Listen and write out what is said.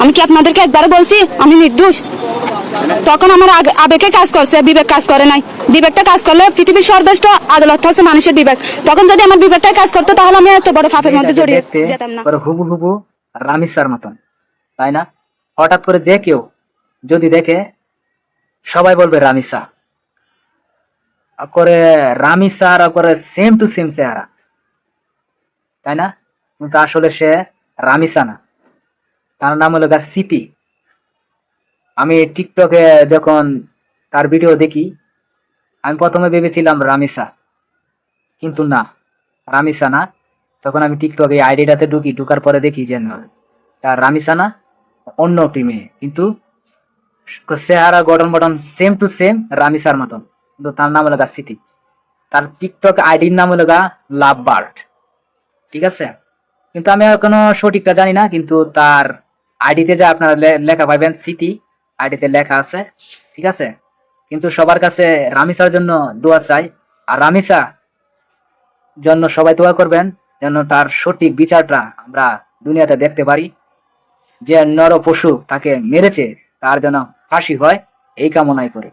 আমি কি আপনাদেরকে একবারে বলছি আমি নির্দোষ? তখন আমার আবেগে কাজ করছে, বিবেক কাজ করে নাই। বিবেকটা কাজ করলে পৃথিবীর সর্বশ্রেষ্ঠ আদালত হচ্ছে মানুষের বিবেক। তখন যদি আমার বিবেকটা কাজ করতো তাহলে আমি এত বড় পাপের মধ্যে জড়িয়ে যেতাম না। হুবু হুবু রামিসার মতন, তাই না? হঠাৎ করে যে কেউ যদি দেখে সবাই বলবে রামিসা করে, রামিসা আর করে সেম টু সেম চেহারা, তাই না? কিন্তু আসলে সে রামিসা না, তার নাম হলো সিটি। আমি টিকটকে যখন তার ভিডিও দেখি, আমি প্রথমে ভেবেছিলাম রামিসা, কিন্তু না, রামিসা না। তখন আমি টিকটকে আইডিটাতে ঢুকার পরে দেখি যে না, তার রামিসা না, অন্য টিমে, কিন্তু চেহারা গঠন বটন সেম টু সেম রামিসার মতন, কিন্তু তার নাম হলো সিটি। তার টিকটক আইডির নাম হলো লাভ বার্ড, ঠিক আছে? কিন্তু আমি এখনো সঠিকটা জানি না, কিন্তু তার আইডিতে যা আপনারা লেখা পাইবেন সিটি, আইডিতে লেখা আছে, ঠিক আছে? কিন্তু সবার কাছে রামিসার জন্য দোয়া চাই, আর রামিসা জন্য সবাই দোয়া করবেন যেন তার সঠিক বিচারটা আমরা দুনিয়াতে দেখতে পারি। যে নর পশু তাকে মেরেছে তার যেন ফাঁসি হয়, এই কামনাই করি।